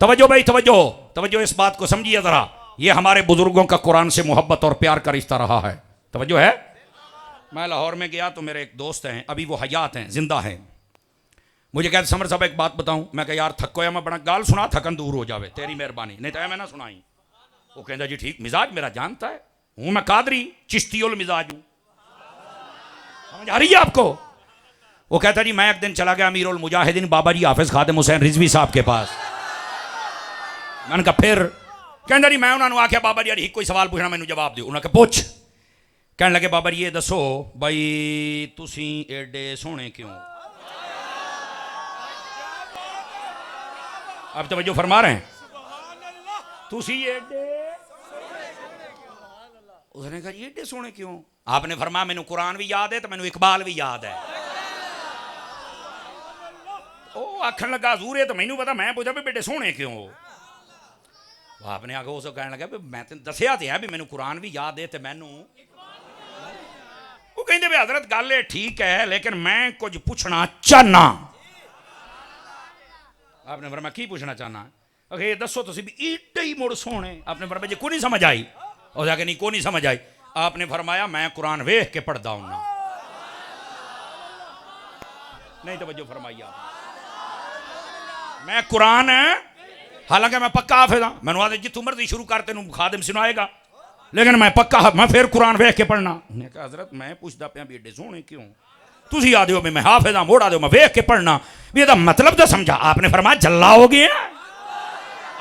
तवज्जो भाई, तवज्जो तवज्जो, इस बात को समझिए जरा। ये हमारे बुजुर्गों का कुरान से मोहब्बत और प्यार का रिश्ता रहा है। तवज्जो है। मैं लाहौर में गया तो मेरे एक दोस्त हैं, अभी वो हयात हैं, जिंदा हैं। मुझे कहते समर साहब एक बात बताऊं। मैं कहा यार थको या मैं बड़ा गाल सुना, थकन दूर हो जावे, तेरी मेहरबानी, नहीं तो मैं ना सुनाई। वो कहता जी ठीक, मिजाज मेरा जानता है, हूं मैं कादरी चिश्तियुल मिजाज हूं। समझ आ रही है आपको? वो कहता जी मैं एक दिन चला गया अमीरुल मुजाहिदीन बाबा जी हाफिज खादिम हुसैन रिजवी साहब के पास। मैंने कहा फिर? कहता जी मैं उन्होंने आख्या बाबा जी यार कोई सवाल पूछना, मैंने जवाब दो। उन्होंने कहा पूछ। कहने लगे बाबा जी ये दसो भाई तुसी एडे सोहने क्यों? अब तवज्जो फरमा रहे हैं, तुसी एडे। उसने कहा एडे सोहने क्यों? आपने फरमाया मैनू कुरान भी याद है तो मैनू इकबाल भी याद है। ओ आखन लगा हजूर है तो मैनू पता, मैं पूछा भी बेटे सोहने क्यों हो? आपने आगे उस कहने लगा भी मैं तो दसिया तो है भी मैनू कुरान भी याद है तो मैनू। वो कहते भी हजरत गल है ठीक है, लेकिन मैं कुछ पूछना चाहना। आपने फरमाया की पूछना चाहना? अगे दसो तुसी भी एडे ही मुड़ सोहने। आपने फरमाया जी को नहीं समझ आई? और जाके नहीं को नहीं समझ आई। आपने फरमाया मैं कुरान वेख के पढ़दा हूं ना। नहीं तवज्जो फरमाई आपने। मैं कुरान हालांकि मैं पक्का हाफिज हां, मैनू आदे जितू मर्जी शुरू कर तेनू खादिम सुनाएगा, लेकिन मैं पक्का मैं फिर कुरान वेख के पढ़ना। उन्हें कहा हजरत मैं पूछदा पिया भी एडे सोहने क्यों? तुसी आ दो मैं हाफिज हां, मोड़ा दो मैं वेख के पढ़ना भी एदा मतलब तो समझा। आपने फरमाया जल्ला हो गया,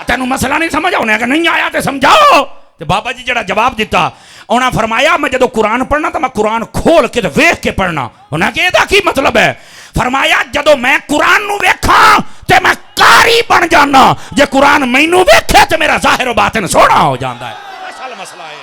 तेनू मसला नहीं समझ आने का नहीं आया तो समझाओ। तो बाबा जी जरा जवाब दिता, उन्हें फरमाया मैं जो कुरान पढ़ना तो मैं कुरान खोल के वेख के पढ़ना। उन्हें कहा एदा की मतलब है? फरमाया जदों मैं कुरान नू वेखा ते मैं कारी बन जाना, जे कुरान मैनू वेखे तो मेरा जाहिर व बातिन सोहना हो जाता है। असल मसला है।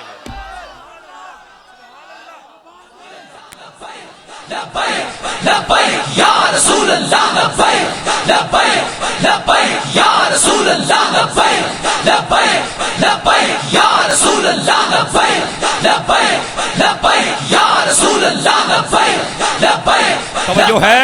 लब्बैक या रसूल अल्लाह, लब्बैक लब्बैक लब्बैक या रसूल अल्लाह, लब्बैक लब्बैक लब्बैक या रसूल अल्लाह, लब्बैक लब्बैक लब्बैक या रसूल अल्लाह, लब्बैक लब्बैक। तवज्जो है।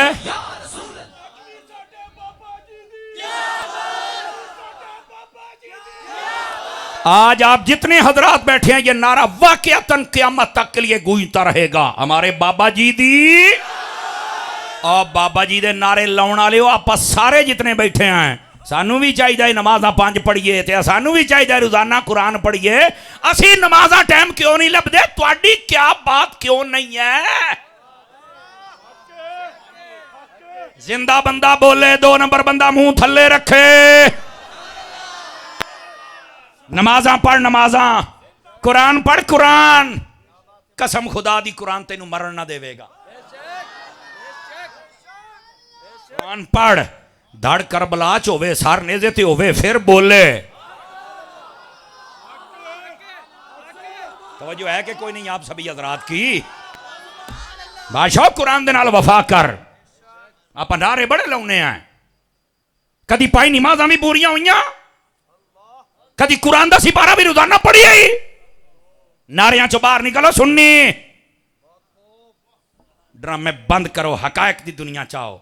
आज आप जितने हजरात बैठे हैं ये नारा वाकयातन क़यामत तक के लिए गूंजता रहेगा। हमारे बाबा जी दी और बाबा जी दे नारे लाउण वाले आप सारे जितने बैठे हैं, सानू भी चाहिए नमाजा 5 पढ़िए ते सानू भी चाहिए रोजाना कुरान पढ़िए। असी नमाजा टाइम क्यों नहीं लभदे? तुहाडी क्या बात क्यों नहीं है? जिंदा बंदा बोले, 2 नंबर बंदा मुंह थल्ले रखे। नमाजा पढ़, नमाजा कुरान पढ़, कुरान कसम खुदा दी कुरान तेनू मरण ना देवेगा। कुरान पढ़, धड़ करबला च होवे, सर नेज़े ते होवे, फिर बोले। तवज्जो है कि कोई नहीं आप सभी हजरात की? बादशाह कुरान दे नाल वफा कर। आप नारे बड़े लाउने हैं, कदी पाई नमाज़ां भी पूरियां होईयां, कदी कुरान दा सिपारा भी रोजाना पढ़ी आई। नारियां चो बाहर निकलो सुन्नी, ड्रामे बंद करो, हकायक दी दुनिया चाहो।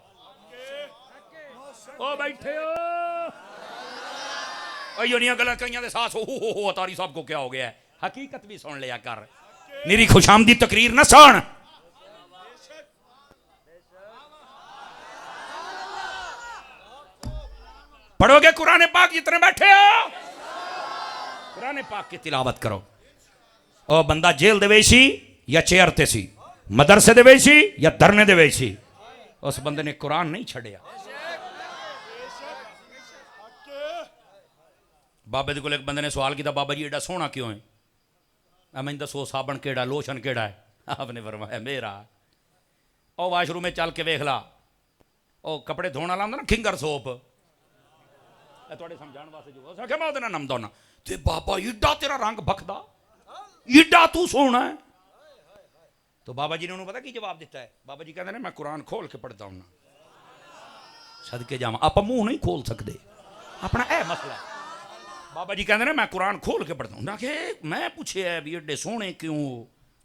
ओ बैठे हो योनियां गल्लां कईयां दे साथ हो तारी साहब को क्या हो गया है? हकीकत भी सुन लिया कर, मेरी खुशामदी तकरीर ना सुन। पढ़ोगे कुरान पाक जितने बैठे हो, कुरान पाक की तिलावत करो। और बंदा जेल दे सी या चेयर ते सी, मदरसे दे सी या धरने दे सी, उस बंदे ने कुरान नहीं छड़िया। बाबे दे कोल एक बंदे ने सवाल किया, बाबा जी एडा सोहना क्यों है? मैं दसो साबन केड़ा, लोशन केड़ा है? आपने फरमाया मेरा। और वाशरूम में चल के वेख ला, ओ कपड़े धोने वाला होंदा ना खिंगर सोप, थोड़े समझाने वास्ते जो आख्या मैं उहदे नाल नमदा होना। ते बाबा ईडा तेरा रंग बखदा, ईडा तू सोहना है। तो बाबा जी ने उन्होंने पता की जवाब दिता है? बाबा जी कहते हैं मैं कुरान खोल के पढ़ता हूं। सदके जावां, आप मुंह नहीं खोल सकते, अपना है मसला। बाबा जी कहते हैं मैं कुरान खोल के पढ़ता हूं। ना कि मैं पूछे है भी एडे सोहने क्यों?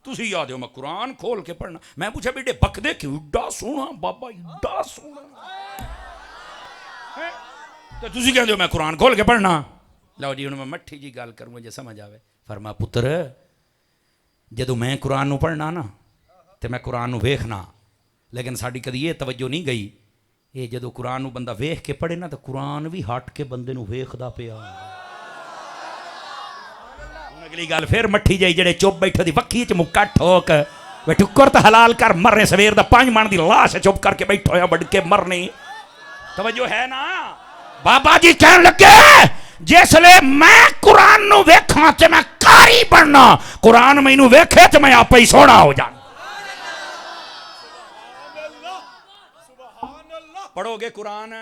तुसी याद हो मैं कुरान खोल के पढ़ना। मैं पूछा भी एडे बकदे क्यों? ईडा सोहना बाबा, ईडा सोहना। तो तुसी कहते हो मैं कुरान खोल के पढ़ना। लो जी, हूँ मैं मट्ठी जी गल करूँ मुझे समझ आवे। फरमा पुत्र जदों मैं कुरान नू पढ़ना ना तो मैं कुरान नू वेखना, लेकिन साड़ी कदी ये तवज्जो नहीं गई, ये जदों कुरान नू बंदा वेख के पढ़े ना तो कुरान भी हट के बंदे नू वेखदा पिया। अगली गल फिर मट्ठी जाई जेड़े चुप बैठे दी वक्खी च मुक्का ठोक वे टुक्कर तो हलाल कर मरने सवेर दा 5 मन दी लाश चुप करके बैठो या बढ़ के मरनी। तवज्जो है ना। बाबा जी कहने लगे जिसले मैं कुरान नू वेखा ते मैं कारी बनना, कुरान मैनू वेखे ते मैं आपे ही सोना हो जा। पढ़ोगे कुरान?